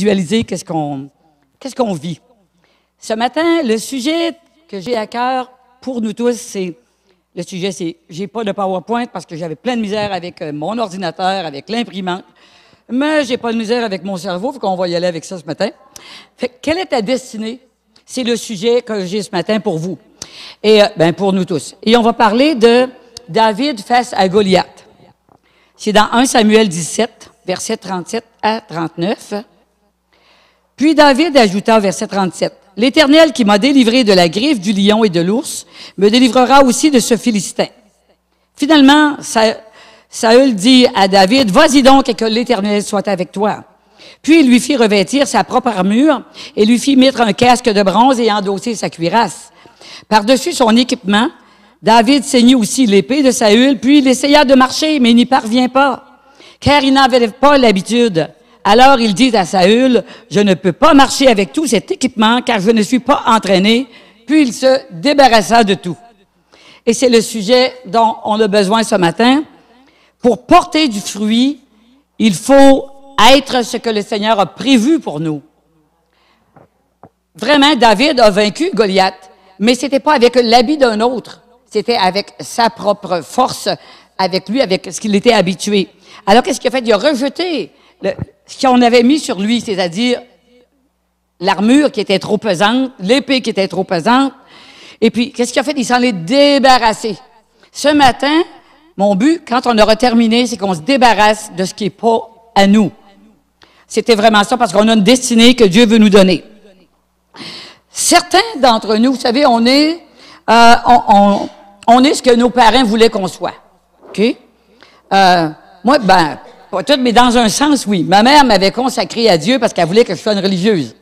visualiser qu'est-ce qu'on vit. Ce matin, le sujet que j'ai à cœur pour nous tous, le sujet, c'est j'ai pas de PowerPoint parce que j'avais plein de misère avec mon ordinateur, avec l'imprimante, mais j'ai pas de misère avec mon cerveau, faut qu'on va y aller avec ça ce matin. Fait que, quelle est ta destinée? C'est le sujet que j'ai ce matin pour vous et pour nous tous. Et on va parler de David face à Goliath. C'est dans 1 Samuel 17, versets 37 à 39. Puis David ajouta au verset 37, « L'Éternel qui m'a délivré de la griffe du lion et de l'ours me délivrera aussi de ce Philistin. » Finalement, Saül dit à David, « Vas-y donc et que l'Éternel soit avec toi. » Puis il lui fit revêtir sa propre armure et lui fit mettre un casque de bronze et endosser sa cuirasse. Par-dessus son équipement, David ceignit aussi l'épée de Saül, puis il essaya de marcher, mais il n'y parvient pas, car il n'avait pas l'habitude. Alors il dit à Saül, « Je ne peux pas marcher avec tout cet équipement, car je ne suis pas entraîné. » Puis il se débarrassa de tout. Et c'est le sujet dont on a besoin ce matin. Pour porter du fruit, il faut être ce que le Seigneur a prévu pour nous. Vraiment, David a vaincu Goliath, mais c'était pas avec l'habit d'un autre. C'était avec sa propre force, avec lui, avec ce qu'il était habitué. Alors, qu'est-ce qu'il a fait? Il a rejeté ce qu'on avait mis sur lui, c'est-à-dire l'armure qui était trop pesante, l'épée qui était trop pesante. Et puis, qu'est-ce qu'il a fait? Il s'en est débarrassé. Ce matin, mon but, quand on aura terminé, c'est qu'on se débarrasse de ce qui n'est pas à nous. C'était vraiment ça, parce qu'on a une destinée que Dieu veut nous donner. Certains d'entre nous, vous savez, on est ce que nos parents voulaient qu'on soit. OK? Moi, pas tout, mais dans un sens, oui. Ma mère m'avait consacré à Dieu parce qu'elle voulait que je sois une religieuse.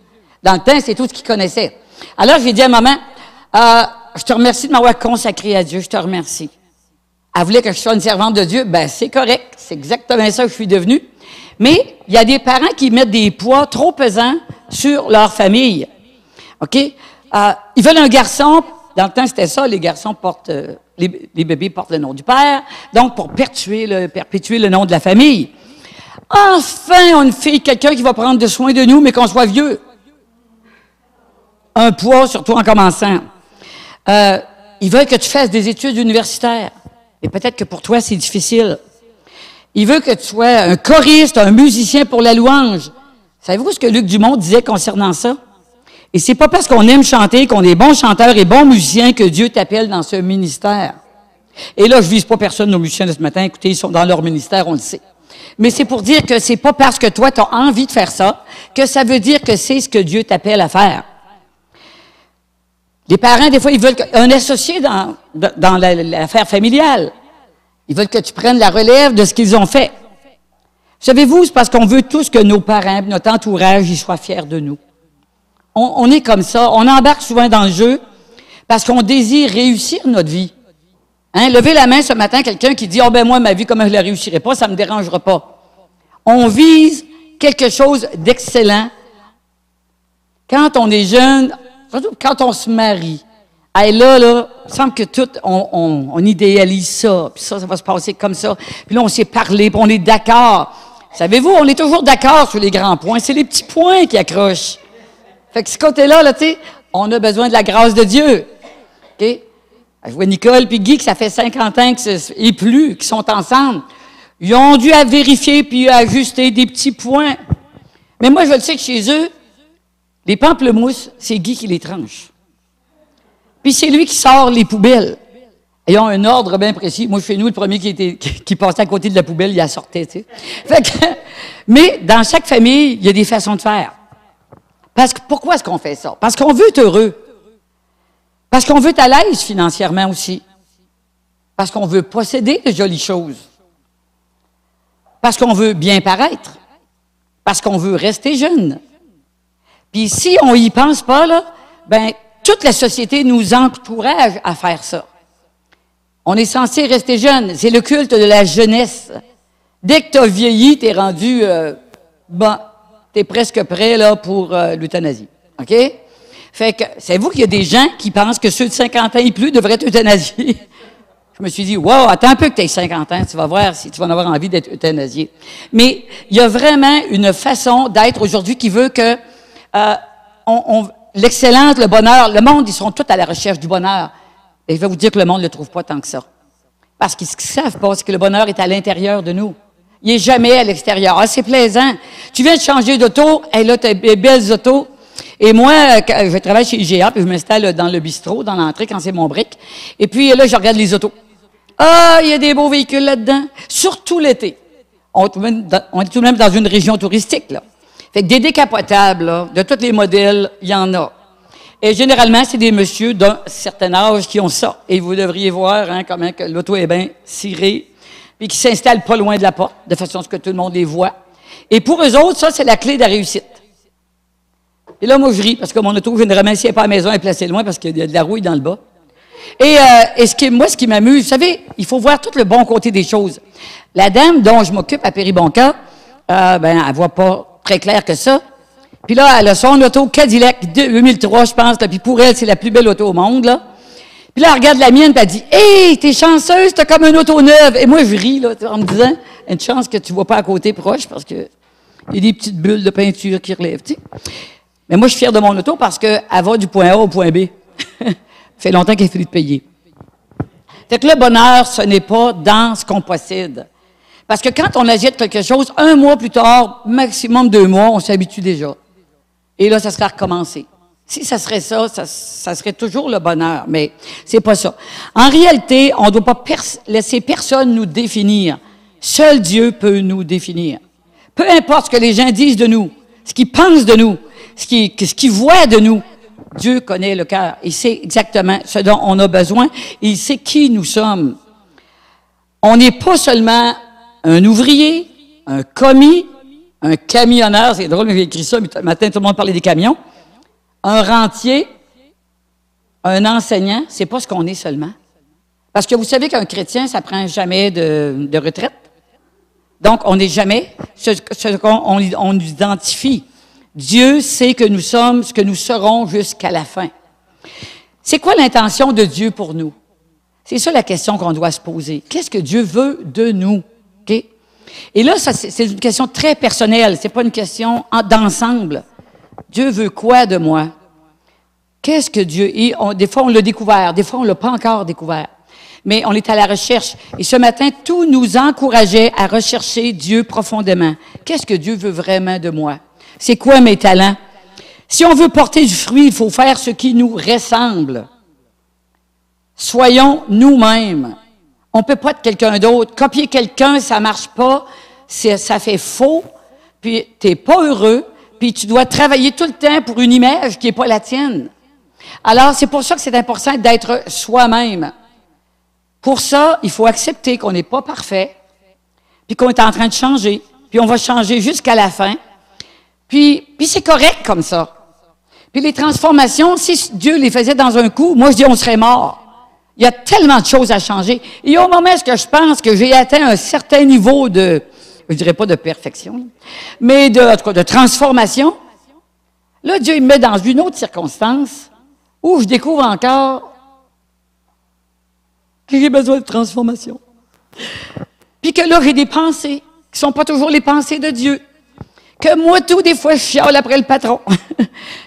Dans le temps, c'est tout ce qu'il connaissait. Alors, j'ai dit à maman, je te remercie de m'avoir consacré à Dieu, je te remercie. Elle voulait que je sois une servante de Dieu, c'est correct, c'est exactement ça que je suis devenue. Mais il y a des parents qui mettent des poids trop pesants sur leur famille. OK? Ils veulent un garçon. Dans le temps, c'était ça, les garçons portent, les bébés portent le nom du père, donc pour perpétuer le nom de la famille. Enfin, on a une fille, quelqu'un qui va prendre soin de nous, mais qu'on soit vieux. Un poids, surtout en commençant. Ils veulent que tu fasses des études universitaires. Et peut-être que pour toi, c'est difficile. Ils veulent que tu sois un choriste, un musicien pour la louange. Savez-vous ce que Luc Dumont disait concernant ça? Et c'est pas parce qu'on aime chanter, qu'on est bon chanteur et bon musicien que Dieu t'appelle dans ce ministère. Et là, je vise pas personne, nos musiciens de ce matin. Écoutez, ils sont dans leur ministère, on le sait. Mais c'est pour dire que c'est pas parce que toi, tu as envie de faire ça, que ça veut dire que c'est ce que Dieu t'appelle à faire. Les parents, des fois, ils veulent un associé dans l'affaire familiale. Ils veulent que tu prennes la relève de ce qu'ils ont fait. Savez-vous, c'est parce qu'on veut tous que nos parents, notre entourage, ils soient fiers de nous. On est comme ça. On embarque souvent dans le jeu parce qu'on désire réussir notre vie. Hein? Levez la main ce matin, quelqu'un qui dit « moi, ma vie, comment je ne la réussirai pas, ça ne me dérangera pas. » On vise quelque chose d'excellent. Quand on est jeune, surtout quand on se marie, il me semble que tout, on idéalise ça, puis ça va se passer comme ça. Puis là, on s'est parlé, puis on est d'accord. Savez-vous, on est toujours d'accord sur les grands points. C'est les petits points qui accrochent. Fait que ce côté-là, tu sais, on a besoin de la grâce de Dieu. OK? Je vois Nicole puis Guy, que ça fait 50 ans et plus, qui sont ensemble. Ils ont dû vérifier puis ajuster des petits points. Mais moi, je le sais que chez eux, les pamplemousses, c'est Guy qui les tranche. Puis c'est lui qui sort les poubelles. Ils ont un ordre bien précis. Moi, chez nous, le premier qui passait à côté de la poubelle, il la sortait, tu sais. Fait que, mais dans chaque famille, il y a des façons de faire. Pourquoi est-ce qu'on fait ça? Parce qu'on veut être heureux. Parce qu'on veut être à l'aise financièrement aussi. Parce qu'on veut posséder de jolies choses. Parce qu'on veut bien paraître. Parce qu'on veut rester jeune. Puis si on y pense pas, là, toute la société nous encourage à faire ça. On est censé rester jeune. C'est le culte de la jeunesse. Dès que tu as vieilli, tu es rendu, tu es presque prêt là, pour l'euthanasie. OK? Fait que, savez-vous qu'il y a des gens qui pensent que ceux de 50 ans et plus devraient être euthanasiés? Je me suis dit, wow, attends un peu que tu aies 50 ans, tu vas voir si tu vas en avoir envie d'être euthanasié. Mais il y a vraiment une façon d'être aujourd'hui qui veut que l'excellence, le bonheur, le monde, ils sont tous à la recherche du bonheur. Et je vais vous dire que le monde ne le trouve pas tant que ça. Parce qu'ils ne savent pas, c'est que le bonheur est à l'intérieur de nous. Il n'est jamais à l'extérieur. Ah, c'est plaisant. Tu viens de changer d'auto, et là, tu as des belles autos. Et moi, je travaille chez IGA, puis je m'installe dans le bistrot, dans l'entrée, quand c'est mon break. Et puis là, je regarde les autos. Ah, il y a des beaux véhicules là-dedans. Surtout l'été. On est tout de même dans une région touristique, là. Fait que des décapotables, là, de tous les modèles, il y en a. Et généralement, c'est des messieurs d'un certain âge qui ont ça. Et vous devriez voir hein, comment que l'auto est bien cirée, puis qui s'installe pas loin de la porte, de façon à ce que tout le monde les voit. Et pour eux autres, ça, c'est la clé de la réussite. Et là, moi, je ris, parce que mon auto, généralement, si elle n'est pas à la maison, elle est placée loin, parce qu'il y a de la rouille dans le bas. Et ce qui m'amuse, vous savez, il faut voir tout le bon côté des choses. La dame dont je m'occupe à Péribonka, elle voit pas très clair que ça. Puis là, elle a son auto Cadillac 2003, je pense, là, puis pour elle, c'est la plus belle auto au monde, là. Puis là, elle regarde la mienne, puis elle dit « Hey, t'es chanceuse, t'as comme une auto neuve! » Et moi, je ris, là, en me disant « Une chance que tu vois pas à côté proche, parce que il y a des petites bulles de peinture qui relèvent, tu sais. » Mais moi, je suis fier de mon auto parce qu'elle va du point A au point B. Ça fait longtemps qu'il a fallu de payer. Fait que le bonheur, ce n'est pas dans ce qu'on possède. Parce que quand on achète quelque chose, 1 mois plus tard, maximum 2 mois, on s'habitue déjà. Et là, ça serait recommencé. Si ça serait ça serait toujours le bonheur, mais c'est pas ça. En réalité, on ne doit pas laisser personne nous définir. Seul Dieu peut nous définir. Peu importe ce que les gens disent de nous, ce qu'ils pensent de nous, ce qu'ils voient de nous, Dieu connaît le cœur. Il sait exactement ce dont on a besoin. Il sait qui nous sommes. On n'est pas seulement un ouvrier, un commis, un camionneur. C'est drôle, j'ai écrit ça, mais ce matin, tout le monde parlait des camions. Un rentier, un enseignant, c'est pas ce qu'on est seulement. Parce que vous savez qu'un chrétien, ça prend jamais de retraite. Donc, on n'est jamais ce qu'on identifie. Dieu sait que nous sommes ce que nous serons jusqu'à la fin. C'est quoi l'intention de Dieu pour nous? C'est ça la question qu'on doit se poser. Qu'est-ce que Dieu veut de nous? Okay? Et là, c'est une question très personnelle. C'est pas une question d'ensemble. Dieu veut quoi de moi? Qu'est-ce que Dieu... des fois, on l'a découvert. Des fois, on l'a pas encore découvert. Mais on est à la recherche. Et ce matin, tout nous encourageait à rechercher Dieu profondément. Qu'est-ce que Dieu veut vraiment de moi? C'est quoi mes talents? Si on veut porter du fruit, il faut faire ce qui nous ressemble. Soyons nous-mêmes. On ne peut pas être quelqu'un d'autre. Copier quelqu'un, ça ne marche pas. Ça fait faux. Puis tu n'es pas heureux. Puis tu dois travailler tout le temps pour une image qui n'est pas la tienne. Alors, c'est pour ça que c'est important d'être soi-même. Pour ça, il faut accepter qu'on n'est pas parfait, puis qu'on est en train de changer, puis on va changer jusqu'à la fin. Puis c'est correct comme ça. Puis les transformations, si Dieu les faisait dans un coup, moi je dis on serait mort. Il y a tellement de choses à changer. Et au moment où je pense que j'ai atteint un certain niveau de, je dirais pas de perfection, mais de transformation, là Dieu il me met dans une autre circonstance où je découvre encore que j'ai besoin de transformation. Puis que là, j'ai des pensées qui sont pas toujours les pensées de Dieu. Que moi, tout, des fois, je chiale après le patron.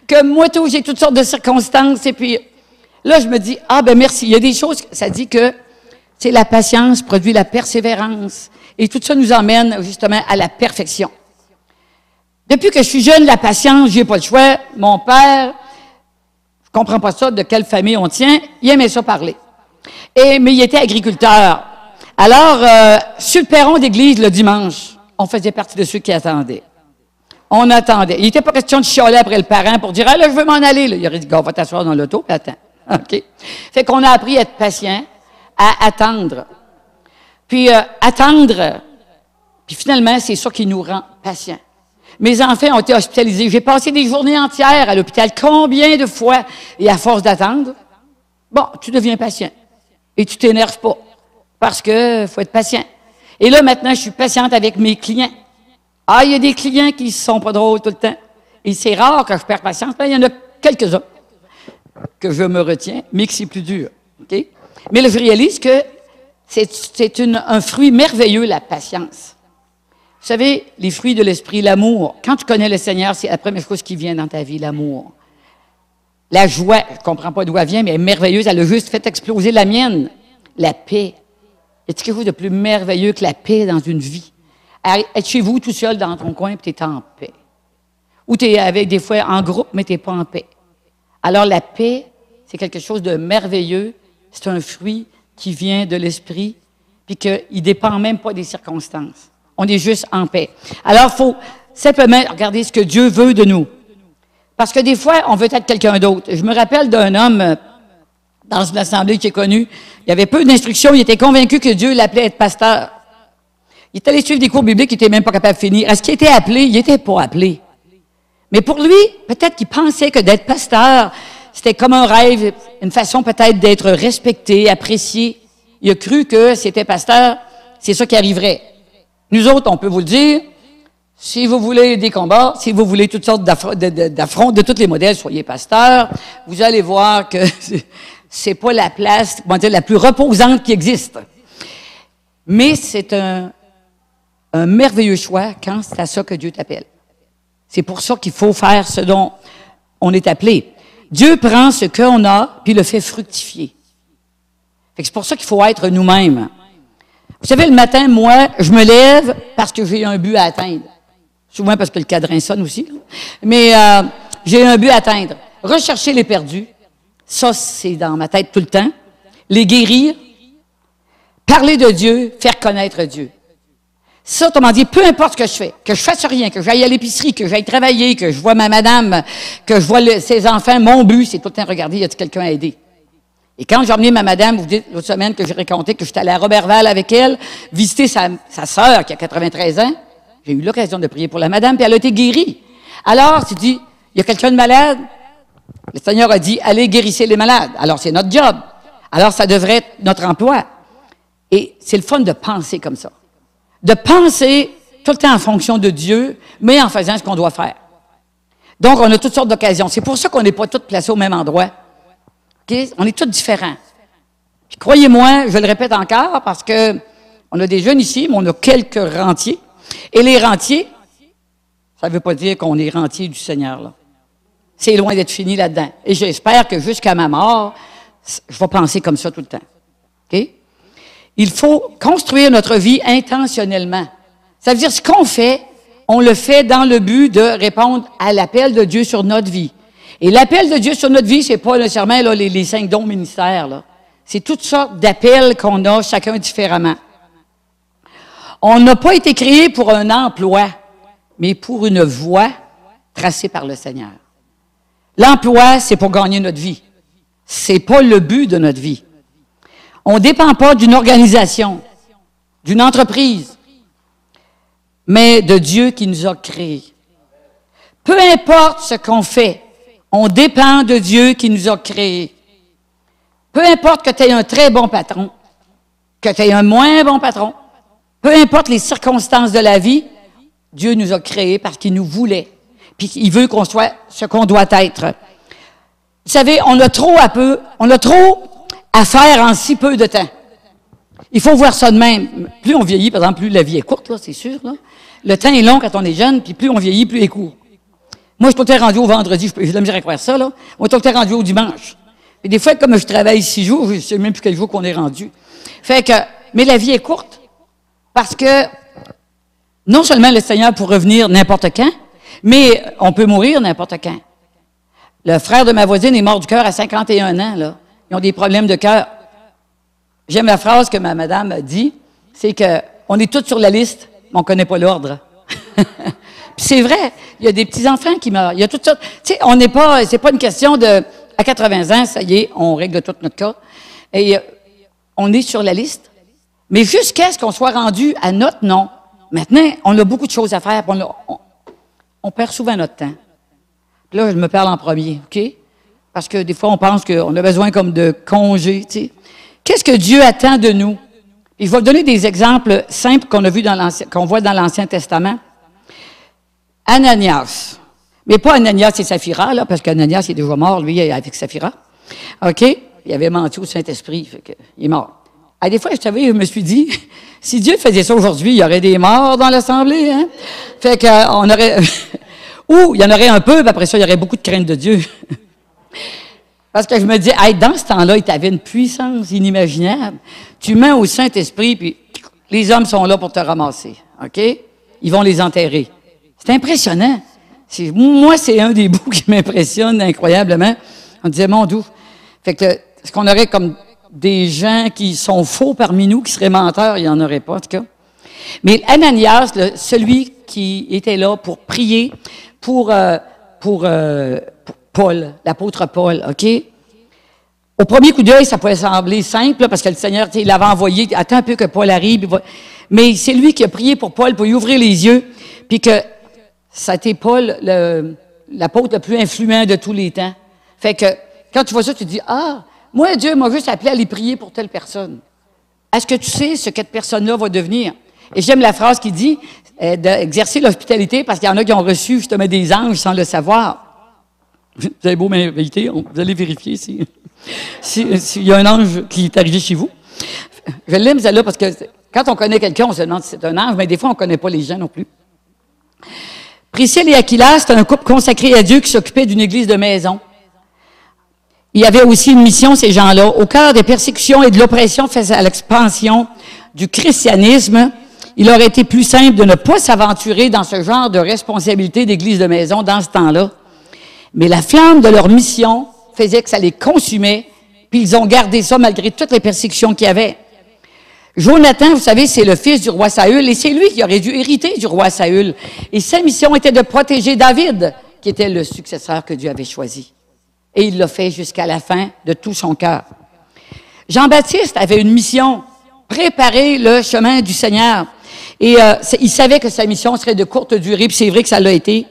Que moi, tout, j'ai toutes sortes de circonstances. Et puis, là, je me dis, merci. Il y a des choses, ça dit que, c'est la patience produit la persévérance. Et tout ça nous emmène, justement, à la perfection. Depuis que je suis jeune, la patience, j'ai pas le choix. Mon père, je comprends pas ça, de quelle famille on tient, il aimait ça parler. Mais il était agriculteur. Alors, sur le perron d'église, le dimanche, on faisait partie de ceux qui attendaient. On attendait. Il n'était pas question de chialer après le parent pour dire « Ah là, je veux m'en aller. » Il aurait dit « Gars, va t'asseoir dans l'auto, puis attends. » OK? Fait qu'on a appris à être patient, à attendre. Puis, attendre, puis finalement, c'est ça qui nous rend patients. Mes enfants ont été hospitalisés. J'ai passé des journées entières à l'hôpital. Combien de fois? Et à force d'attendre, bon, tu deviens patient. Et tu t'énerves pas. Parce que faut être patient. Et là, maintenant, je suis patiente avec mes clients. Ah, il y a des clients qui ne sont pas drôles tout le temps. Et c'est rare que je perds patience. Il y en a quelques-uns que je me retiens, mais que c'est plus dur. Okay? Mais là, je réalise que un fruit merveilleux, la patience. Vous savez, les fruits de l'esprit, l'amour. Quand tu connais le Seigneur, c'est la première chose qui vient dans ta vie, l'amour. La joie, je ne comprends pas d'où elle vient, mais elle est merveilleuse. Elle a juste fait exploser la mienne. La paix. Y a-t-il quelque chose de plus merveilleux que la paix dans une vie? Être chez vous tout seul dans ton coin, puis tu es en paix. Ou tu es avec des fois en groupe, mais tu n'es pas en paix. Alors la paix, c'est quelque chose de merveilleux. C'est un fruit qui vient de l'esprit, puis qu'il ne dépend même pas des circonstances. On est juste en paix. Alors, il faut simplement regarder ce que Dieu veut de nous. Parce que des fois, on veut être quelqu'un d'autre. Je me rappelle d'un homme dans une assemblée qui est connue. Il avait peu d'instructions. Il était convaincu que Dieu l'appelait à être pasteur. Il est allé suivre des cours bibliques. Il n'était même pas capable de finir. Est-ce qu'il était appelé? Il n'était pas appelé. Mais pour lui, peut-être qu'il pensait que d'être pasteur, c'était comme un rêve, une façon peut-être d'être respecté, apprécié. Il a cru que si c'était pasteur, c'est ça qui arriverait. Nous autres, on peut vous le dire, si vous voulez des combats, si vous voulez toutes sortes d'affronts de tous les modèles, soyez pasteur, vous allez voir que c'est pas la place, comment dire, la plus reposante qui existe. Mais c'est un merveilleux choix quand c'est à ça que Dieu t'appelle. C'est pour ça qu'il faut faire ce dont on est appelé. Dieu prend ce qu'on a, puis le fait fructifier. C'est pour ça qu'il faut être nous-mêmes. Vous savez, le matin, moi, je me lève parce que j'ai un but à atteindre. Souvent parce que le cadran sonne aussi. Mais j'ai un but à atteindre. Rechercher les perdus. Ça, c'est dans ma tête tout le temps. Les guérir. Parler de Dieu. Faire connaître Dieu. Ça, autrement dit, peu importe ce que je fais, que je fasse rien, que j'aille à l'épicerie, que j'aille travailler, que je vois ma madame, que je vois ses enfants, mon but, c'est tout le temps regarder, y a-t-il quelqu'un à aider? Et quand j'ai emmené ma madame, vous dites l'autre semaine que j'ai raconté que j'étais allé à Robertval avec elle, visiter sa sœur qui a 93 ans, j'ai eu l'occasion de prier pour la madame, puis elle a été guérie. Alors, tu dis, il y a quelqu'un de malade? Le Seigneur a dit, allez guérissez les malades. Alors, c'est notre job. Alors, ça devrait être notre emploi. Et c'est le fun de penser comme ça. De penser tout le temps en fonction de Dieu, mais en faisant ce qu'on doit faire. Donc, on a toutes sortes d'occasions. C'est pour ça qu'on n'est pas tous placés au même endroit. Okay? On est tous différents. Puis, croyez-moi, je le répète encore, parce que on a des jeunes ici, mais on a quelques rentiers. Et les rentiers, ça ne veut pas dire qu'on est rentier du Seigneur, là. C'est loin d'être fini là-dedans. Et j'espère que jusqu'à ma mort, je vais penser comme ça tout le temps. OK? Il faut construire notre vie intentionnellement. Ça veut dire ce qu'on fait, on le fait dans le but de répondre à l'appel de Dieu sur notre vie. Et l'appel de Dieu sur notre vie, c'est pas nécessairement là, les 5 dons ministères, là. C'est toutes sortes d'appels qu'on a, chacun différemment. On n'a pas été créé pour un emploi, mais pour une voie tracée par le Seigneur. L'emploi, c'est pour gagner notre vie. C'est pas le but de notre vie. On ne dépend pas d'une organisation, d'une entreprise, mais de Dieu qui nous a créés. Peu importe ce qu'on fait, on dépend de Dieu qui nous a créés. Peu importe que tu aies un très bon patron, que tu aies un moins bon patron, peu importe les circonstances de la vie, Dieu nous a créés parce qu'il nous voulait, puis il veut qu'on soit ce qu'on doit être. Vous savez, on a trop à faire en si peu de temps. Il faut voir ça de même. Plus on vieillit, par exemple, plus la vie est courte, là, c'est sûr. Là. Le temps est long quand on est jeune, puis plus on vieillit, plus il est court. Moi, je suis tout le temps rendu au vendredi, j'ai de la misère à croire ça, là. Moi, je suis tout le temps rendu au dimanche. Et des fois, comme je travaille 6 jours, je ne sais même plus quel jour qu'on est rendu. Fait que, mais la vie est courte, parce que non seulement le Seigneur peut revenir n'importe quand, mais on peut mourir n'importe quand. Le frère de ma voisine est mort du cœur à 51 ans, là. Ils ont des problèmes de cœur. J'aime la phrase que ma madame a dit, c'est qu'on est tous sur la liste, mais on ne connaît pas l'ordre. Puis c'est vrai, il y a des petits-enfants qui meurent, il y a toutes sortes. Tu sais, on n'est pas, c'est pas une question de, à 80 ans, ça y est, on règle tout notre cas. Et on est sur la liste. Mais jusqu'à ce qu'on soit rendu à notre nom, maintenant, on a beaucoup de choses à faire, on perd souvent notre temps. Puis là, je me parle en premier, OK? Parce que des fois, on pense qu'on a besoin comme de congés, tu sais. Qu'est-ce que Dieu attend de nous? Et je vais vous donner des exemples simples qu'on a vus qu'on voit dans l'Ancien Testament. Ananias. Mais pas Ananias et Saphira, là, parce qu'Ananias est déjà mort, lui, avec Saphira. OK? Il avait menti au Saint-Esprit, fait que, il est mort. Ah, des fois, je me suis dit, si Dieu faisait ça aujourd'hui, il y aurait des morts dans l'Assemblée, hein? Fait qu'on aurait, ou il y en aurait un peu, puis après ça, il y aurait beaucoup de crainte de Dieu. Parce que je me dis, hey, dans ce temps-là, il t'avait une puissance inimaginable. Tu mets au Saint-Esprit, puis les hommes sont là pour te ramasser, OK? Ils vont les enterrer. C'est impressionnant. Moi, c'est un des bouts qui m'impressionne incroyablement. On disait, mon Dieu. Fait que, est-ce qu'on aurait comme des gens qui sont faux parmi nous, qui seraient menteurs? Il n'y en aurait pas, en tout cas. Mais Ananias, celui qui était là pour prier pour Paul, l'apôtre Paul, OK? Au premier coup d'œil, ça pouvait sembler simple, là, parce que le Seigneur, il l'avait envoyé, attends un peu que Paul arrive. Mais c'est lui qui a prié pour Paul, pour lui ouvrir les yeux, puis que ça a été Paul, l'apôtre le plus influent de tous les temps. Fait que, quand tu vois ça, tu te dis, ah, moi, Dieu m'a juste appelé à aller prier pour telle personne. Est-ce que tu sais ce que cette personne-là va devenir? Et j'aime la phrase qui dit d'exercer l'hospitalité, parce qu'il y en a qui ont reçu justement des anges sans le savoir. Vous avez beau m'inviter, vous allez vérifier s'il y a un ange qui est arrivé chez vous. Je l'aime, celle-là, parce que quand on connaît quelqu'un, on se demande si c'est un ange, mais des fois, on ne connaît pas les gens non plus. Priscille et Aquila, c'était un couple consacré à Dieu qui s'occupait d'une église de maison. Il y avait aussi une mission, ces gens-là. Au cœur des persécutions et de l'oppression face à l'expansion du christianisme, il aurait été plus simple de ne pas s'aventurer dans ce genre de responsabilité d'église de maison dans ce temps-là. Mais la flamme de leur mission faisait que ça les consumait, puis ils ont gardé ça malgré toutes les persécutions qu'il y avait. Jonathan, vous savez, c'est le fils du roi Saül, et c'est lui qui aurait dû hériter du roi Saül. Et sa mission était de protéger David, qui était le successeur que Dieu avait choisi. Et il l'a fait jusqu'à la fin de tout son cœur. Jean-Baptiste avait une mission, préparer le chemin du Seigneur. Et il savait que sa mission serait de courte durée, puis c'est vrai que ça l'a été.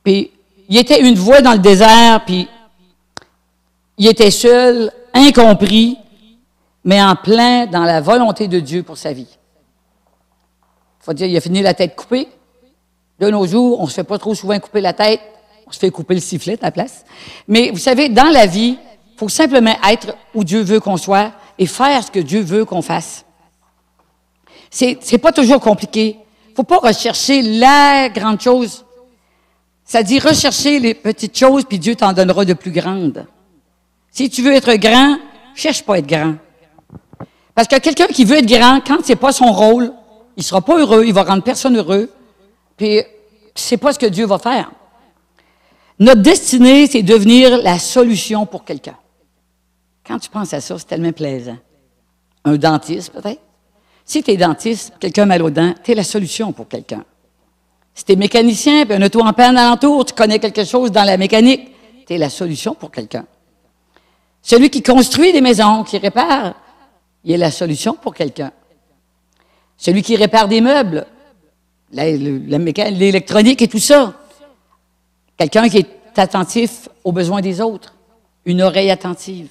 Puis il était une voix dans le désert, puis il était seul, incompris, mais en plein dans la volonté de Dieu pour sa vie. Il faut dire, il a fini la tête coupée. De nos jours, on ne se fait pas trop souvent couper la tête, on se fait couper le sifflet à la place. Mais vous savez, dans la vie, il faut simplement être où Dieu veut qu'on soit et faire ce que Dieu veut qu'on fasse. C'est pas toujours compliqué. Il ne faut pas rechercher la grande chose. Ça dit rechercher les petites choses, puis Dieu t'en donnera de plus grandes. Si tu veux être grand, cherche pas à être grand. Parce que quelqu'un qui veut être grand, quand c'est pas son rôle, il sera pas heureux, il va rendre personne heureux, puis c'est pas ce que Dieu va faire. Notre destinée, c'est devenir la solution pour quelqu'un. Quand tu penses à ça, c'est tellement plaisant. Un dentiste, peut-être. Si tu es dentiste, quelqu'un mal aux dents, tu es la solution pour quelqu'un. Si tu es mécanicien, puis un auto en panne alentour, tu connais quelque chose dans la mécanique, tu es la solution pour quelqu'un. Celui qui construit des maisons, qui répare, il est la solution pour quelqu'un. Celui qui répare des meubles, l'électronique et tout ça. Quelqu'un qui est attentif aux besoins des autres. Une oreille attentive.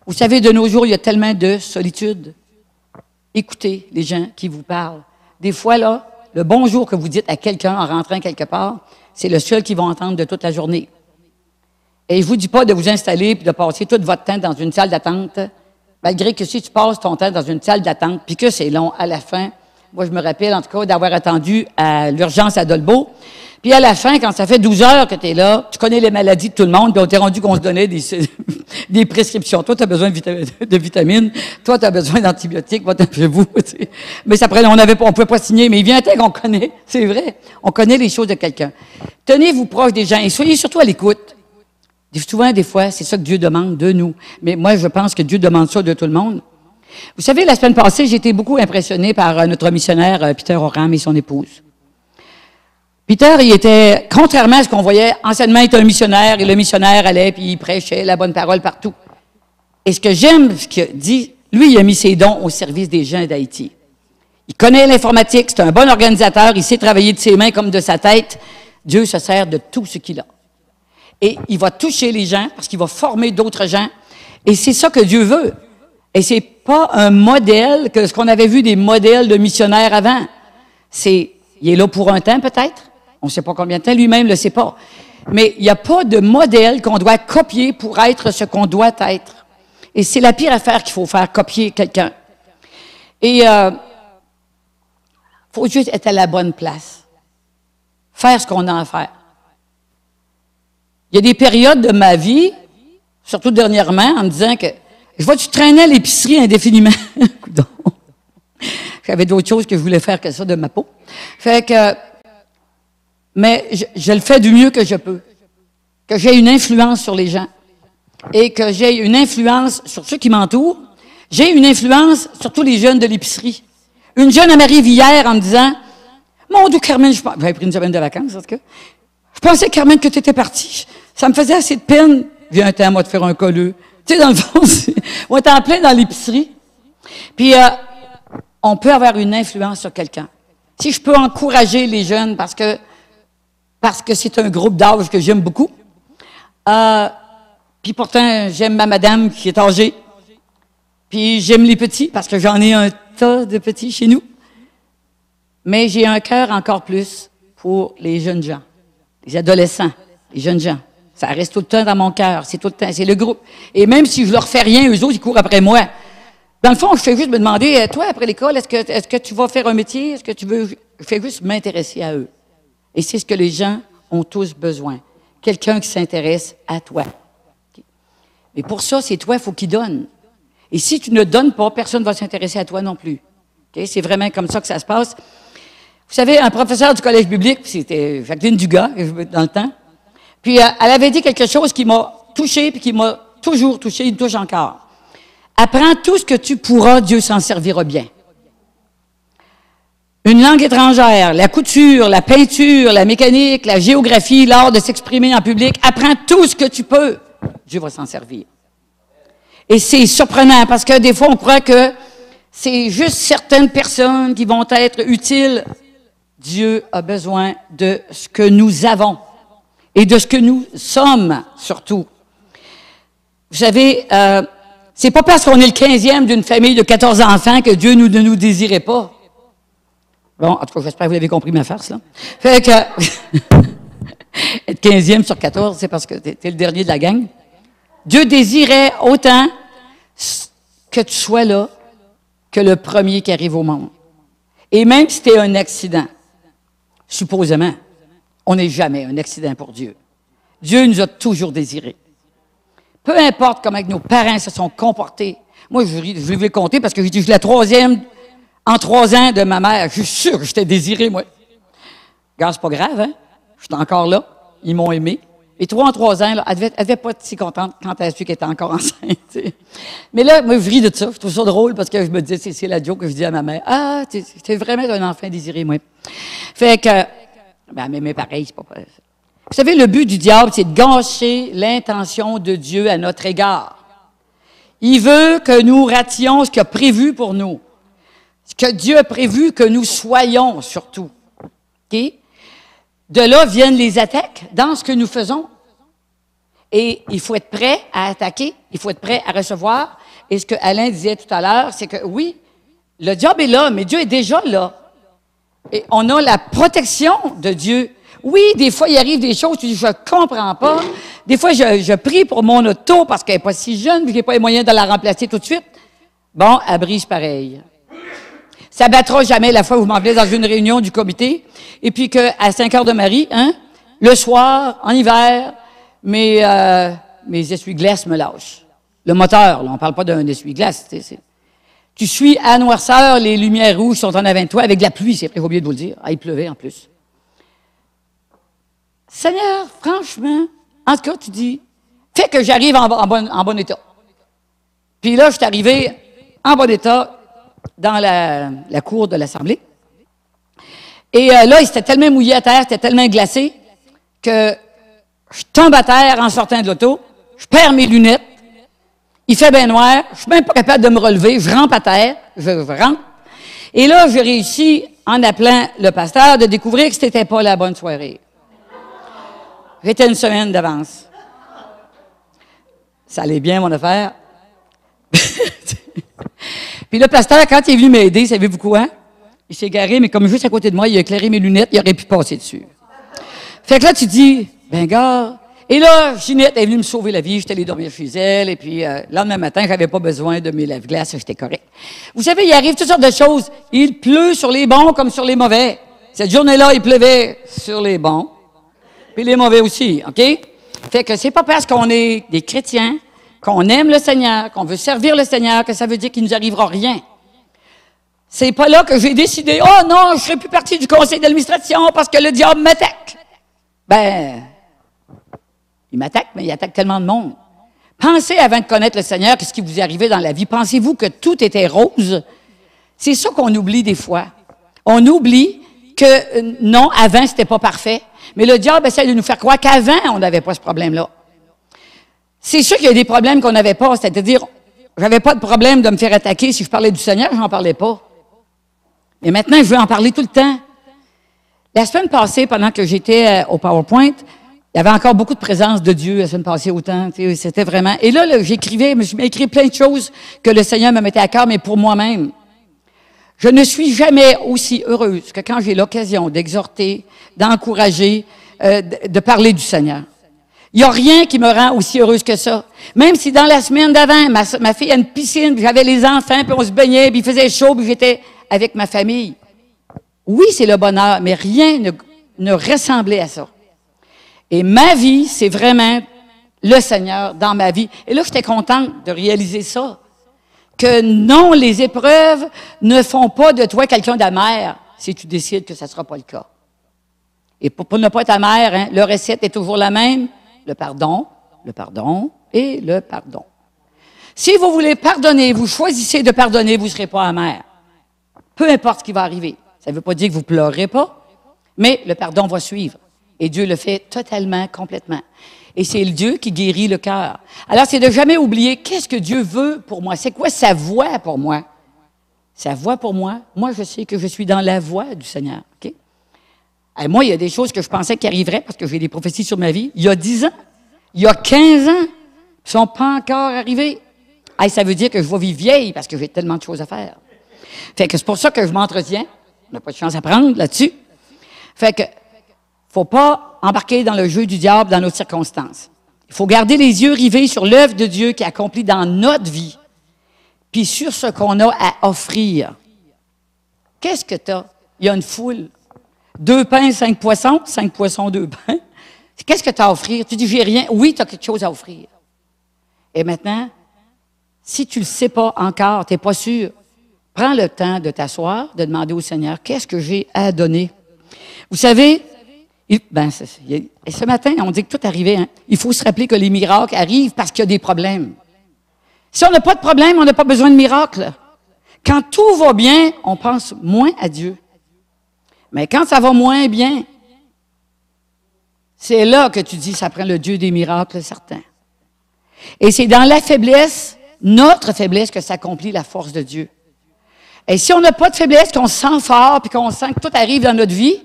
Vous savez, de nos jours, il y a tellement de solitude. Écoutez les gens qui vous parlent. Des fois, là, le bonjour que vous dites à quelqu'un en rentrant quelque part, c'est le seul qu'ils vont entendre de toute la journée. Et je ne vous dis pas de vous installer et de passer tout votre temps dans une salle d'attente, malgré que si tu passes ton temps dans une salle d'attente, puis que c'est long, à la fin, moi je me rappelle en tout cas d'avoir attendu à l'urgence à Dolbeau, puis à la fin, quand ça fait 12 heures que tu es là, tu connais les maladies de tout le monde, puis on t'est rendu qu'on se donnait des prescriptions. Toi, tu as besoin de vitamines, toi, tu as besoin d'antibiotiques, va-t'en chez vous. T'sais. Mais ça prenait, on ne pouvait pas signer, mais il vient un temps qu'on connaît, c'est vrai, on connaît les choses de quelqu'un. Tenez-vous proche des gens et soyez surtout à l'écoute. Souvent, des fois, c'est ça que Dieu demande de nous. Mais moi, je pense que Dieu demande ça de tout le monde. Vous savez, la semaine passée, j'ai été beaucoup impressionné par notre missionnaire Peter Oram et son épouse. Peter, il était, contrairement à ce qu'on voyait, anciennement, il était un missionnaire, et le missionnaire allait, puis il prêchait la bonne parole partout. Et ce que j'aime, ce qu'il dit, lui, il a mis ses dons au service des gens d'Haïti. Il connaît l'informatique, c'est un bon organisateur, il sait travailler de ses mains comme de sa tête. Dieu se sert de tout ce qu'il a. Et il va toucher les gens, parce qu'il va former d'autres gens. Et c'est ça que Dieu veut. Et c'est pas un modèle, que ce qu'on avait vu des modèles de missionnaires avant. Il est là pour un temps, peut-être. On ne sait pas combien de temps, lui-même ne le sait pas. Mais il n'y a pas de modèle qu'on doit copier pour être ce qu'on doit être. Et c'est la pire affaire qu'il faut faire, copier quelqu'un. Et faut juste être à la bonne place. Faire ce qu'on a à faire. Il y a des périodes de ma vie, surtout dernièrement, en me disant que je vois que tu traînais à l'épicerie indéfiniment. J'avais d'autres choses que je voulais faire que ça de ma peau. Fait que, mais je le fais du mieux que je peux. Que j'ai une influence sur les gens. Et que j'ai une influence sur ceux qui m'entourent. J'ai une influence sur tous les jeunes de l'épicerie. Une jeune à m'arrive hier en me disant, mon Dieu, Carmen, j'avais pris une semaine de vacances, en tout cas. Je pensais, Carmen, que tu étais partie. Ça me faisait assez de peine. Viens un temps, moi, de faire un colleux. Tu sais, dans le fond, on est en plein dans l'épicerie. Puis, on peut avoir une influence sur quelqu'un. Si je peux encourager les jeunes parce que c'est un groupe d'âge que j'aime beaucoup. Puis pourtant, j'aime ma madame qui est âgée. Puis j'aime les petits parce que j'en ai un tas de petits chez nous. Mais j'ai un cœur encore plus pour les jeunes gens, les adolescents, les jeunes gens. Ça reste tout le temps dans mon cœur. C'est tout le temps, c'est le groupe. Et même si je leur fais rien, eux autres, ils courent après moi. Dans le fond, je fais juste me demander, toi, après l'école, est-ce que tu vas faire un métier? Est-ce que tu veux... Je fais juste m'intéresser à eux. Et c'est ce que les gens ont tous besoin. Quelqu'un qui s'intéresse à toi. Okay. Mais pour ça, c'est toi, il faut qu'il donne. Et si tu ne donnes pas, personne ne va s'intéresser à toi non plus. Okay? C'est vraiment comme ça que ça se passe. Vous savez, un professeur du collège biblique, c'était Jacqueline Dugas, dans le temps, puis elle avait dit quelque chose qui m'a touché, puis qui m'a toujours touché, il me touche encore. Apprends tout ce que tu pourras, Dieu s'en servira bien. Une langue étrangère, la couture, la peinture, la mécanique, la géographie, l'art de s'exprimer en public. Apprends tout ce que tu peux. Dieu va s'en servir. Et c'est surprenant parce que des fois, on croit que c'est juste certaines personnes qui vont être utiles. Dieu a besoin de ce que nous avons et de ce que nous sommes, surtout. Vous savez, c'est pas parce qu'on est le 15e d'une famille de 14 enfants que Dieu ne nous désirait pas. Bon, en tout cas, j'espère que vous avez compris ma farce, là. Fait que, être 15e sur 14, c'est parce que t'es le dernier de la gang. Dieu désirait autant que tu sois là que le premier qui arrive au monde. Et même si c'était un accident, supposément, on n'est jamais un accident pour Dieu. Dieu nous a toujours désirés. Peu importe comment nos parents se sont comportés. Moi, je vais compter parce que je suis la troisième en 3 ans de ma mère. Je suis sûr que j'étais désiré, moi. Regarde, c'est pas grave, hein? Je suis encore là. Ils m'ont aimé. Et 3 en 3 ans, là, elle devait pas être si contente quand elle a su qu'elle était encore enceinte. T'sais. Mais là, moi, je ris de ça. Je trouve ça drôle parce que je me dis, c'est la joke que je dis à ma mère. Ah, t'es vraiment un enfant désiré, moi. Fait que, ben, mais pareil, c'est pas pareil. Vous savez, le but du diable, c'est de gâcher l'intention de Dieu à notre égard. Il veut que nous rations ce qu'il a prévu pour nous. Ce que Dieu a prévu que nous soyons, surtout. OK? De là viennent les attaques dans ce que nous faisons. Et il faut être prêt à attaquer, il faut être prêt à recevoir. Et ce que Alain disait tout à l'heure, c'est que oui, le diable est là, mais Dieu est déjà là. Et on a la protection de Dieu. Oui, des fois, il arrive des choses, tu dis, je comprends pas. Des fois, je prie pour mon auto parce qu'elle n'est pas si jeune, puis je n'ai pas les moyens de la remplacer tout de suite. Bon, elle brise pareil. Ça battra jamais la fois où vous m'appelez dans une réunion du comité, et puis qu'à 5 heures de Marie, hein, le soir, en hiver, mes essuie-glaces me lâchent. Le moteur, là, on ne parle pas d'un essuie-glace. Tu suis à noirceur, les lumières rouges sont en avant de toi, avec de la pluie, c'est vrai, j'ai oublié de vous le dire. Ah, il pleuvait en plus. Seigneur, franchement, en tout cas, tu dis, fais que j'arrive en bon état. Puis là, je suis arrivé en bon état dans la cour de l'Assemblée. Et là, il s'était tellement mouillé à terre, c'était tellement glacé, que je tombe à terre en sortant de l'auto, je perds mes lunettes, il fait bien noir, je suis même pas capable de me relever, je rampe à terre, je rentre. Et là, j'ai réussi, en appelant le pasteur, de découvrir que c'était pas la bonne soirée. J'étais une semaine d'avance. Ça allait bien, mon affaire. Puis le pasteur, quand il est venu m'aider, savez-vous quoi? Il s'est garé, mais comme juste à côté de moi, il a éclairé mes lunettes, il aurait pu passer dessus. Fait que là, tu dis, ben gars, Et là, Ginette est venue me sauver la vie. J'étais allé dormir chez elle. Et puis, le lendemain matin, j'avais pas besoin de mes lave-glaces. J'étais correct. Vous savez, il arrive toutes sortes de choses. Il pleut sur les bons comme sur les mauvais. Cette journée-là, il pleuvait sur les bons. Puis les mauvais aussi, OK? Fait que c'est pas parce qu'on est des chrétiens, qu'on aime le Seigneur, qu'on veut servir le Seigneur, que ça veut dire qu'il nous arrivera rien. C'est pas là que j'ai décidé, oh non, je serai plus partie du conseil d'administration parce que le diable m'attaque. Ben, il m'attaque, mais il attaque tellement de monde. Pensez avant de connaître le Seigneur, qu'est-ce qui vous est arrivé dans la vie. Pensez-vous que tout était rose? C'est ça qu'on oublie des fois. On oublie que non, avant, c'était pas parfait. Mais le diable essaie de nous faire croire qu'avant, on n'avait pas ce problème-là. C'est sûr qu'il y a des problèmes qu'on n'avait pas. C'est-à-dire, j'avais pas de problème de me faire attaquer. Si je parlais du Seigneur, j'en parlais pas. Mais maintenant, je veux en parler tout le temps. La semaine passée, pendant que j'étais au PowerPoint, il y avait encore beaucoup de présence de Dieu la semaine passée autant. C'était vraiment... Et là j'écrivais, je m'écris écrit plein de choses que le Seigneur me mettait à cœur, mais pour moi-même. Je ne suis jamais aussi heureuse que quand j'ai l'occasion d'exhorter, d'encourager, de parler du Seigneur. Il n'y a rien qui me rend aussi heureuse que ça. Même si dans la semaine d'avant, ma fille a une piscine, puis j'avais les enfants, puis on se baignait, puis il faisait chaud, puis j'étais avec ma famille. Oui, c'est le bonheur, mais rien ne ressemblait à ça. Et ma vie, c'est vraiment le Seigneur dans ma vie. Et là, j'étais contente de réaliser ça. Que non, les épreuves ne font pas de toi quelqu'un d'amer si tu décides que ça ne sera pas le cas. Et pour ne pas être amer, hein, la recette est toujours la même. Le pardon et le pardon. Si vous voulez pardonner, vous choisissez de pardonner, vous ne serez pas amer. Peu importe ce qui va arriver. Ça ne veut pas dire que vous ne pleurerez pas, mais le pardon va suivre. Et Dieu le fait totalement, complètement. Et c'est le Dieu qui guérit le cœur. Alors, c'est de jamais oublier qu'est-ce que Dieu veut pour moi. C'est quoi sa voix pour moi? Sa voix pour moi, moi, je sais que je suis dans la voix du Seigneur. Okay? Et moi, il y a des choses que je pensais qui arriveraient parce que j'ai des prophéties sur ma vie. Il y a 10 ans, il y a 15 ans, ils ne sont pas encore arrivés. Et ça veut dire que je vais vivre vieille parce que j'ai tellement de choses à faire. Fait que c'est pour ça que je m'entretiens. On n'a pas de chance à prendre là-dessus. Fait que, faut pas embarquer dans le jeu du diable dans nos circonstances. Il faut garder les yeux rivés sur l'œuvre de Dieu qui accomplit dans notre vie, puis sur ce qu'on a à offrir. Qu'est-ce que tu as? Il y a une foule. 2 pains, 5 poissons, 5 poissons, 2 pains. Qu'est-ce que tu as à offrir? Tu dis, j'ai rien. Oui, tu as quelque chose à offrir. Et maintenant, si tu ne le sais pas encore, tu n'es pas sûr, prends le temps de t'asseoir, de demander au Seigneur, qu'est-ce que j'ai à donner? Vous savez, ce matin, on dit que tout arrivait. Hein? Il faut se rappeler que les miracles arrivent parce qu'il y a des problèmes. Si on n'a pas de problème, on n'a pas besoin de miracles. Quand tout va bien, on pense moins à Dieu. Mais quand ça va moins bien, c'est là que tu dis, ça prend le Dieu des miracles, certain. Et c'est dans la faiblesse, notre faiblesse, que s'accomplit la force de Dieu. Et si on n'a pas de faiblesse, qu'on se sent fort, puis qu'on sent que tout arrive dans notre vie,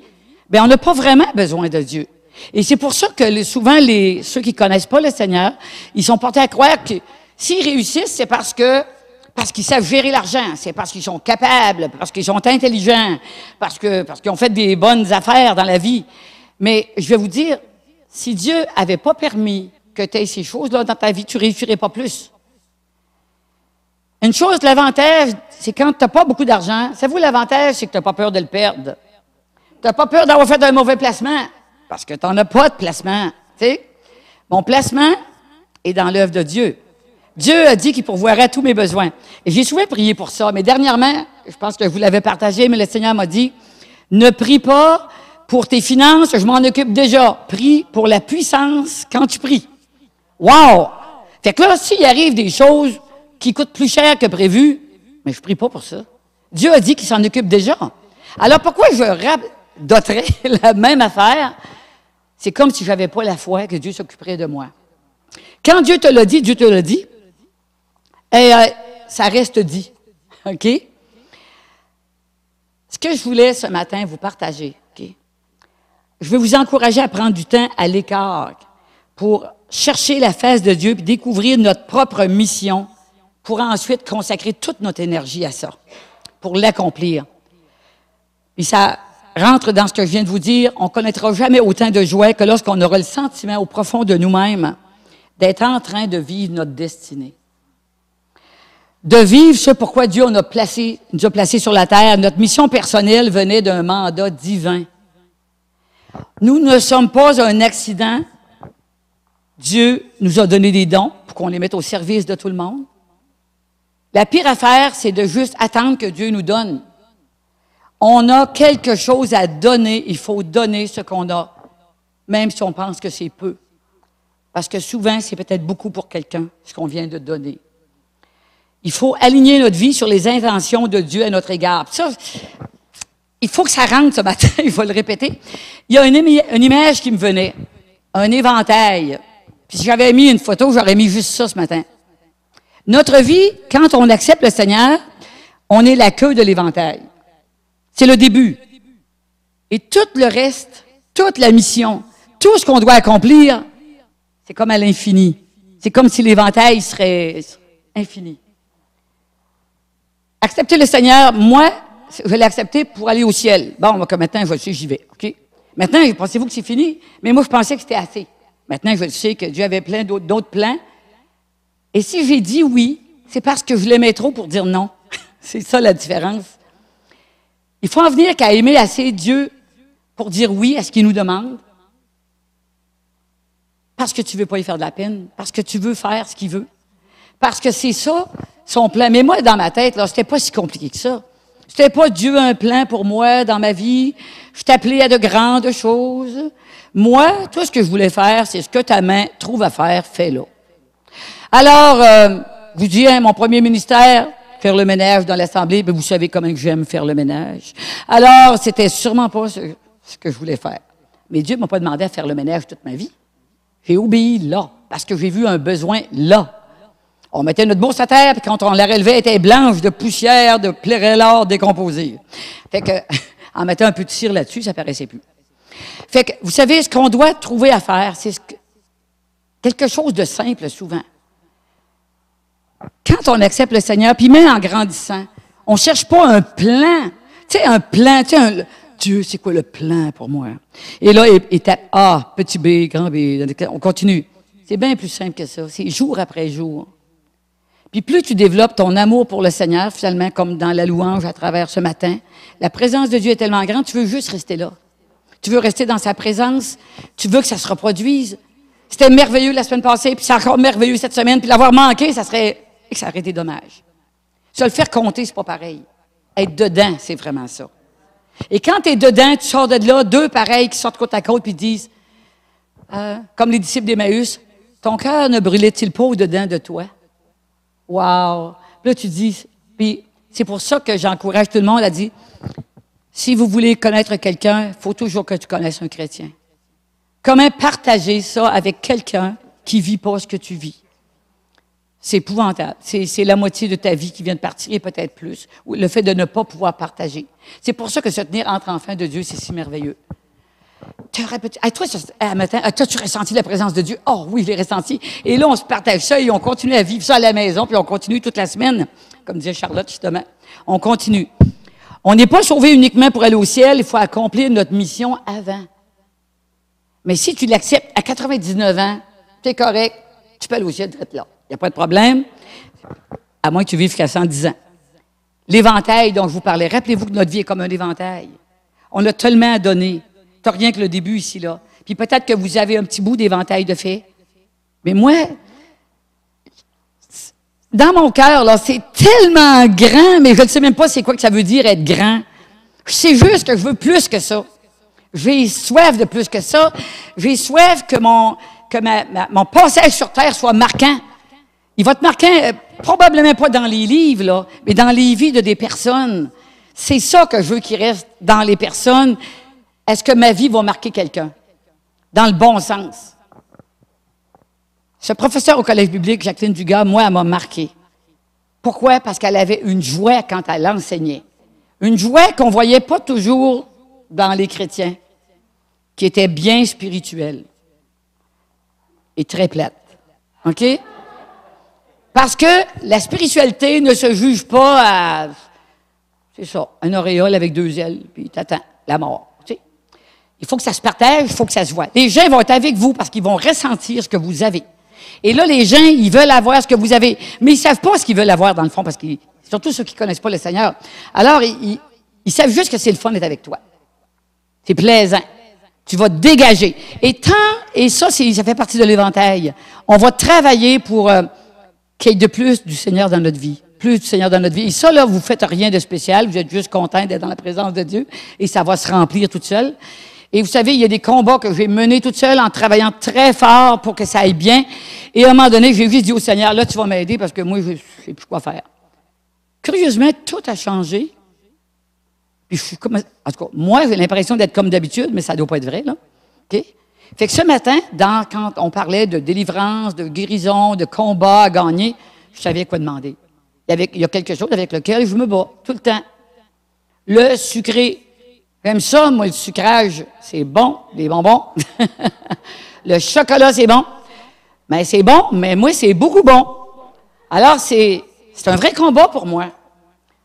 bien, on n'a pas vraiment besoin de Dieu. Et c'est pour ça que souvent, ceux qui ne connaissent pas le Seigneur, ils sont portés à croire que s'ils réussissent, c'est parce qu'ils savent gérer l'argent, c'est parce qu'ils sont capables, parce qu'ils sont intelligents, parce qu'ils ont fait des bonnes affaires dans la vie. Mais je vais vous dire, si Dieu n'avait pas permis que tu aies ces choses-là dans ta vie, tu ne réussirais pas plus. Une chose, l'avantage, c'est quand tu n'as pas beaucoup d'argent. Savez-vous, l'avantage, c'est que tu n'as pas peur de le perdre. Tu n'as pas peur d'avoir fait un mauvais placement, parce que tu n'en as pas de placement. T'sais? Mon placement est dans l'œuvre de Dieu. Dieu a dit qu'il pourvoirait tous mes besoins. Et j'ai souvent prié pour ça. Mais dernièrement, je pense que vous l'avez partagé, mais le Seigneur m'a dit, ne prie pas pour tes finances, je m'en occupe déjà. Prie pour la puissance quand tu pries. Wow! Fait que là, s'il arrive des choses qui coûtent plus cher que prévu, mais je prie pas pour ça. Dieu a dit qu'il s'en occupe déjà. Alors pourquoi je radoterais la même affaire? C'est comme si je n'avais pas la foi que Dieu s'occuperait de moi. Quand Dieu te l'a dit, Dieu te l'a dit. Et ça reste dit. OK? Ce que je voulais ce matin vous partager, OK? Je vais vous encourager à prendre du temps à l'écart pour chercher la face de Dieu et découvrir notre propre mission pour ensuite consacrer toute notre énergie à ça, pour l'accomplir. Puis ça rentre dans ce que je viens de vous dire, on ne connaîtra jamais autant de joie que lorsqu'on aura le sentiment au profond de nous-mêmes d'être en train de vivre notre destinée. De vivre ce pourquoi Dieu nous a placés sur la terre. Notre mission personnelle venait d'un mandat divin. Nous ne sommes pas un accident. Dieu nous a donné des dons pour qu'on les mette au service de tout le monde. La pire affaire, c'est de juste attendre que Dieu nous donne. On a quelque chose à donner. Il faut donner ce qu'on a, même si on pense que c'est peu. Parce que souvent, c'est peut-être beaucoup pour quelqu'un, ce qu'on vient de donner. Il faut aligner notre vie sur les intentions de Dieu à notre égard. Puis ça, il faut que ça rentre ce matin, il faut le répéter. Il y a une image qui me venait, un éventail. Puis si j'avais mis une photo, j'aurais mis juste ça ce matin. Notre vie, quand on accepte le Seigneur, on est la queue de l'éventail. C'est le début. Et tout le reste, toute la mission, tout ce qu'on doit accomplir, c'est comme à l'infini. C'est comme si l'éventail serait infini. Accepter le Seigneur, moi, je l'ai accepté pour aller au ciel. Bon, comme maintenant, je le sais, j'y vais. OK? Maintenant, pensez-vous que c'est fini? Mais moi, je pensais que c'était assez. Maintenant, je le sais que Dieu avait plein d'autres plans. Et si j'ai dit oui, c'est parce que je l'aimais trop pour dire non. C'est ça la différence. Il faut en venir qu'à aimer assez Dieu pour dire oui à ce qu'il nous demande. Parce que tu ne veux pas y faire de la peine. Parce que tu veux faire ce qu'il veut. Parce que c'est ça, son plan. Mais moi, dans ma tête, là, c'était pas si compliqué que ça. C'était pas Dieu un plan pour moi dans ma vie. Je t'appelais à de grandes choses. Moi, tout ce que je voulais faire, c'est ce que ta main trouve à faire, fais-le. Alors, je vous dis, hein, mon premier ministère, faire le ménage dans l'Assemblée, ben vous savez comment j'aime faire le ménage. Alors, c'était sûrement pas ce que je voulais faire. Mais Dieu ne m'a pas demandé à faire le ménage toute ma vie. J'ai obéi là, parce que j'ai vu un besoin là. On mettait notre bourse à terre, puis quand on la relevait, elle était blanche de poussière, de plérélard décomposé. Fait que, en mettant un peu de cire là-dessus, ça paraissait plus. Fait que, vous savez, ce qu'on doit trouver à faire, c'est quelque chose de simple souvent. Quand on accepte le Seigneur, puis même en grandissant, on ne cherche pas un plan. Tu sais, un plan, tu sais, Dieu, c'est quoi le plan pour moi? Et là, étape A, petit B, grand B, on continue. C'est bien plus simple que ça. C'est jour après jour. Puis plus tu développes ton amour pour le Seigneur, finalement, comme dans la louange à travers ce matin, la présence de Dieu est tellement grande, tu veux juste rester là. Tu veux rester dans sa présence, tu veux que ça se reproduise. C'était merveilleux la semaine passée, puis c'est encore merveilleux cette semaine, puis l'avoir manqué, ça aurait été dommage. Se le faire compter, c'est pas pareil. Être dedans, c'est vraiment ça. Et quand tu es dedans, tu sors de là, deux pareils qui sortent côte à côte, puis disent, comme les disciples d'Emmaüs, ton cœur ne brûlait-il pas au-dedans de toi? Wow! Puis là, tu dis, puis c'est pour ça que j'encourage tout le monde à dire, si vous voulez connaître quelqu'un, il faut toujours que tu connaisses un chrétien. Comment partager ça avec quelqu'un qui ne vit pas ce que tu vis? C'est épouvantable. C'est la moitié de ta vie qui vient de partir, et peut-être plus. Ou le fait de ne pas pouvoir partager. C'est pour ça que se tenir entre enfants de Dieu, c'est si merveilleux. Toi, matin, tu ressenti la présence de Dieu? Oh oui, je l'ai ressenti. Et là, on se partage ça et on continue à vivre ça à la maison, puis on continue toute la semaine. Comme disait Charlotte, justement. On continue. On n'est pas sauvé uniquement pour aller au ciel, il faut accomplir notre mission avant. Mais si tu l'acceptes à 99 ans, tu es correct, tu peux aller au ciel, direct là. Il n'y a pas de problème, à moins que tu vives jusqu'à 110 ans. L'éventail dont je vous parlais, rappelez-vous que notre vie est comme un éventail. On a tellement à donner. Tu n'as rien que le début ici, là. Puis peut-être que vous avez un petit bout d'éventail de fait. Mais moi, dans mon cœur, là, c'est tellement grand, mais je ne sais même pas c'est quoi que ça veut dire être grand. Je sais juste que je veux plus que ça. J'ai soif de plus que ça. J'ai soif que mon passage sur terre soit marquant. Il va être marquant, probablement pas dans les livres, là, mais dans les vies de des personnes. C'est ça que je veux qu'il reste dans les personnes. Est-ce que ma vie va marquer quelqu'un? Dans le bon sens. Ce professeur au collège biblique, Jacqueline Dugas, moi, elle m'a marqué. Pourquoi? Parce qu'elle avait une joie quand elle enseignait. Une joie qu'on ne voyait pas toujours dans les chrétiens, qui était bien spirituelle et très plate. OK? Parce que la spiritualité ne se juge pas à, c'est ça, un auréole avec deux ailes, puis t'attends la mort. Il faut que ça se partage, il faut que ça se voit. Les gens vont être avec vous parce qu'ils vont ressentir ce que vous avez. Et là, les gens, ils veulent avoir ce que vous avez, mais ils savent pas ce qu'ils veulent avoir dans le fond, parce que surtout ceux qui connaissent pas le Seigneur. Alors, ils savent juste que c'est le fun d'être avec toi. C'est plaisant. Tu vas te dégager. Et ça fait partie de l'éventail. On va travailler pour qu'il y ait de plus du Seigneur dans notre vie. Plus du Seigneur dans notre vie. Et ça, là, vous faites rien de spécial. Vous êtes juste content d'être dans la présence de Dieu. Et ça va se remplir toute seule. Et vous savez, il y a des combats que j'ai menés toute seule en travaillant très fort pour que ça aille bien. Et à un moment donné, j'ai juste dit au Seigneur, là, tu vas m'aider parce que moi, je ne sais plus quoi faire. Curieusement, tout a changé. Puis je suis comme, en tout cas, moi, j'ai l'impression d'être comme d'habitude, mais ça ne doit pas être vrai, là. OK? Fait que ce matin, quand on parlait de délivrance, de guérison, de combat à gagner, je savais quoi demander. Il y a quelque chose avec lequel je me bats tout le temps. Le sucré. J'aime ça, moi, le sucrage, c'est bon, les bonbons. Le chocolat, c'est bon. Mais c'est bon, mais moi, c'est beaucoup bon. Alors, c'est un vrai combat pour moi.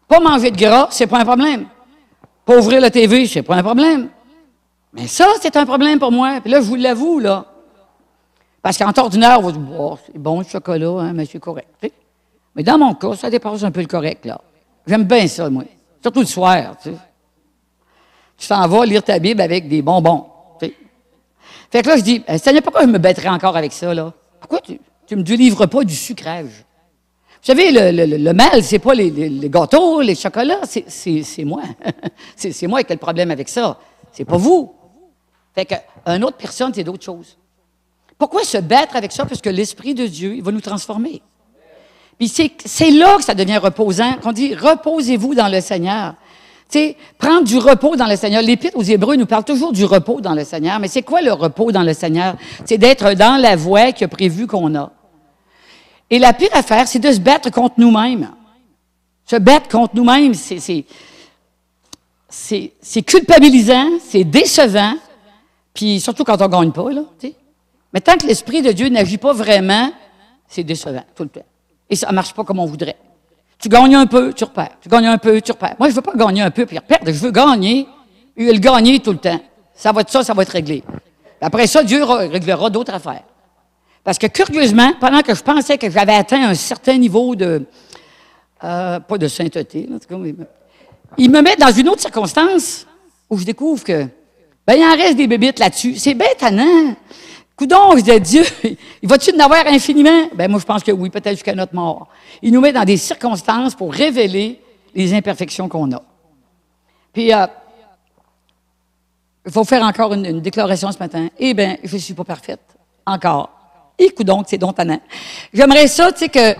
Pas manger de gras, c'est pas un problème. Pas ouvrir la TV, c'est pas un problème. Mais ça, c'est un problème pour moi. Puis là, je vous l'avoue, là. Parce qu'en temps d'ordinaire, on va dire, oh, c'est bon le chocolat, hein, mais c'est correct. T'sais. Mais dans mon cas, ça dépasse un peu le correct, là. J'aime bien ça, moi. Surtout le soir, tu sais. Tu t'en vas lire ta Bible avec des bonbons. T'sais. Fait que là, je dis, Seigneur, pourquoi je me battrais encore avec ça, là? Pourquoi tu ne me délivres pas du sucrage? Vous savez, le mal, c'est pas les gâteaux, les chocolats, c'est moi. c'est moi qui ai le problème avec ça. C'est pas vous. Fait qu'une autre personne, c'est d'autres choses. Pourquoi se battre avec ça? Parce que l'Esprit de Dieu, il va nous transformer. Puis c'est là que ça devient reposant, qu'on dit, reposez-vous dans le Seigneur. Tu sais, prendre du repos dans le Seigneur. L'Épître aux Hébreux nous parle toujours du repos dans le Seigneur. Mais c'est quoi le repos dans le Seigneur? C'est d'être dans la voie qu'il a prévue qu'on a. Et la pire affaire, c'est de se battre contre nous-mêmes. Se battre contre nous-mêmes, c'est culpabilisant, c'est décevant, puis surtout quand on ne gagne pas, là, tu sais. Mais tant que l'Esprit de Dieu n'agit pas vraiment, c'est décevant, tout le temps. Et ça ne marche pas comme on voudrait. Tu gagnes un peu, tu repères. Tu gagnes un peu, tu repères. Moi, je ne veux pas gagner un peu puis reperdre. Je veux gagner et le gagner tout le temps. Ça va être réglé. Après ça, Dieu réglera d'autres affaires. Parce que, curieusement, pendant que je pensais que j'avais atteint un certain niveau de... pas de sainteté, en tout cas, mais, il me met dans une autre circonstance où je découvre que... ben, il en reste des bébites là-dessus. C'est bête, Anna. Coudon, je dis, Dieu, il va-tu en avoir infiniment? Ben, moi, je pense que oui, peut-être jusqu'à notre mort. Il nous met dans des circonstances pour révéler les imperfections qu'on a. Puis, il faut faire encore une déclaration ce matin. Eh bien, je ne suis pas parfaite. Encore. Et coudon, c'est donc tannant. J'aimerais ça, tu sais, que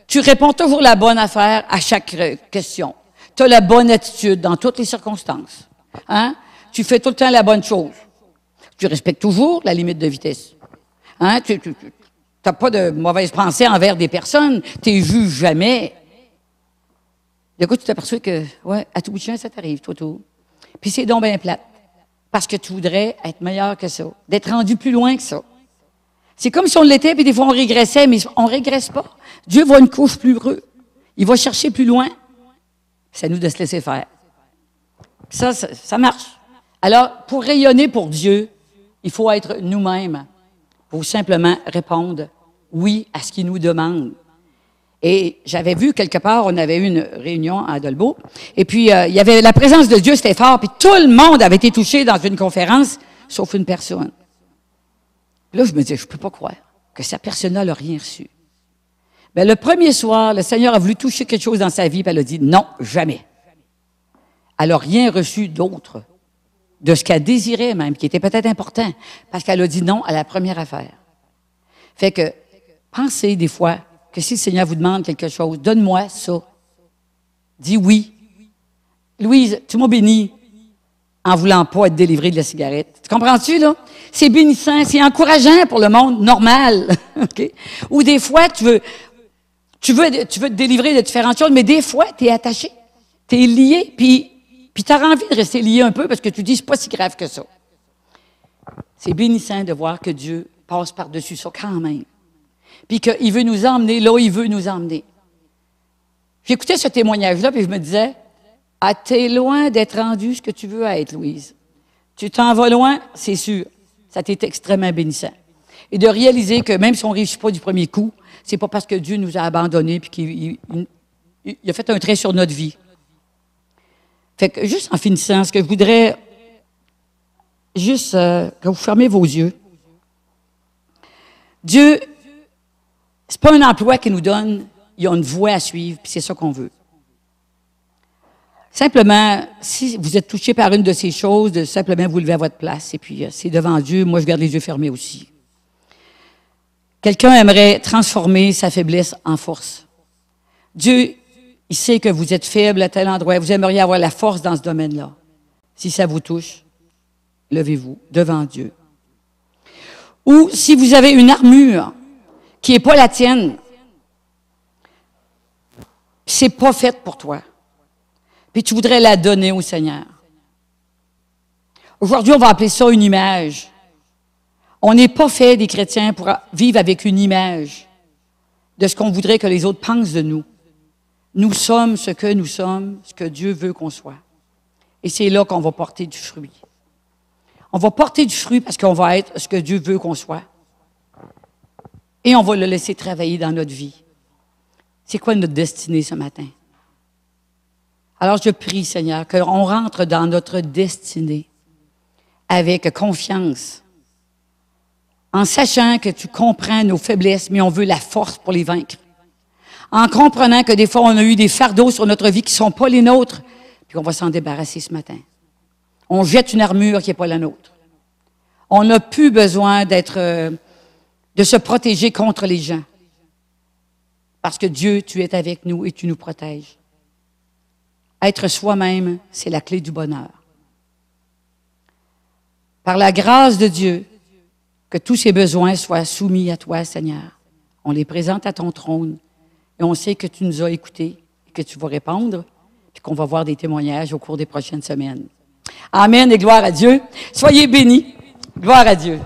tu réponds toujours la bonne affaire à chaque question. Tu as la bonne attitude dans toutes les circonstances. Hein? Tu fais tout le temps la bonne chose. Tu respectes toujours la limite de vitesse. Hein? Tu n'as pas de mauvaise pensée envers des personnes. Tu ne juges jamais. Du coup, tu t'aperçois que, ouais, à tout bout de champ, ça t'arrive, toi, tout. Puis c'est donc bien plate. Parce que tu voudrais être meilleur que ça. D'être rendu plus loin que ça. C'est comme si on l'était, puis des fois on régressait, mais on ne régresse pas. Dieu va une couche plus heureux. Il va chercher plus loin. C'est à nous de se laisser faire. Ça marche. Alors, pour rayonner pour Dieu, il faut être nous-mêmes pour simplement répondre oui à ce qu'il nous demande. Et j'avais vu quelque part, on avait eu une réunion à Dolbeau, et puis il y avait la présence de Dieu, c'était fort, puis tout le monde avait été touché dans une conférence, sauf une personne. Là, je me disais, je ne peux pas croire que cette personne-là n'a rien reçu. Bien, le premier soir, le Seigneur a voulu toucher quelque chose dans sa vie, puis elle a dit, non, jamais. Elle n'a rien reçu d'autre, de ce qu'elle désirait même, qui était peut-être important, parce qu'elle a dit non à la première affaire. Fait que, pensez des fois que si le Seigneur vous demande quelque chose, donne-moi ça. Dis oui. Louise, tu m'as béni en voulant pas être délivrée de la cigarette. Tu comprends-tu, là? C'est bénissant, c'est encourageant pour le monde normal. Okay? Ou des fois, tu veux te délivrer de différentes choses, mais des fois, tu es attaché. Tu es lié, puis tu as envie de rester lié un peu parce que tu dis, c'est pas si grave que ça. C'est bénissant de voir que Dieu passe par-dessus ça quand même. Puis qu'il veut nous emmener là où il veut nous emmener. J'écoutais ce témoignage-là, puis je me disais, ah, t'es loin d'être rendu ce que tu veux être, Louise. Tu t'en vas loin, c'est sûr. Ça t'est extrêmement bénissant. Et de réaliser que même si on ne réussit pas du premier coup, c'est pas parce que Dieu nous a abandonnés puis qu'il a fait un trait sur notre vie. Fait que juste en finissant, ce que je voudrais juste que vous fermez vos yeux. Dieu, c'est pas un emploi qu'il nous donne, il y a une voie à suivre, puis c'est ça qu'on veut. Simplement, si vous êtes touché par une de ces choses, de simplement vous lever à votre place, et puis c'est devant Dieu, moi je garde les yeux fermés aussi. Quelqu'un aimerait transformer sa faiblesse en force. Dieu, il sait que vous êtes faible à tel endroit, vous aimeriez avoir la force dans ce domaine-là. Si ça vous touche, levez-vous devant Dieu. Ou si vous avez une armure qui n'est pas la tienne, c'est pas faite pour toi, puis tu voudrais la donner au Seigneur. Aujourd'hui, on va appeler ça une image. On n'est pas fait, des chrétiens, pour vivre avec une image de ce qu'on voudrait que les autres pensent de nous. Nous sommes ce que nous sommes, ce que Dieu veut qu'on soit. Et c'est là qu'on va porter du fruit. On va porter du fruit parce qu'on va être ce que Dieu veut qu'on soit. Et on va le laisser travailler dans notre vie. C'est quoi notre destinée ce matin? Alors je prie, Seigneur, qu'on rentre dans notre destinée avec confiance, en sachant que tu comprends nos faiblesses, mais on veut la force pour les vaincre. En comprenant que des fois, on a eu des fardeaux sur notre vie qui ne sont pas les nôtres, puis qu'on va s'en débarrasser ce matin. On jette une armure qui n'est pas la nôtre. On n'a plus besoin de se protéger contre les gens. Parce que Dieu, tu es avec nous et tu nous protèges. Être soi-même, c'est la clé du bonheur. Par la grâce de Dieu, que tous ces besoins soient soumis à toi, Seigneur. On les présente à ton trône et on sait que tu nous as écoutés et que tu vas répondre puis qu'on va voir des témoignages au cours des prochaines semaines. Amen et gloire à Dieu. Soyez bénis. Gloire à Dieu.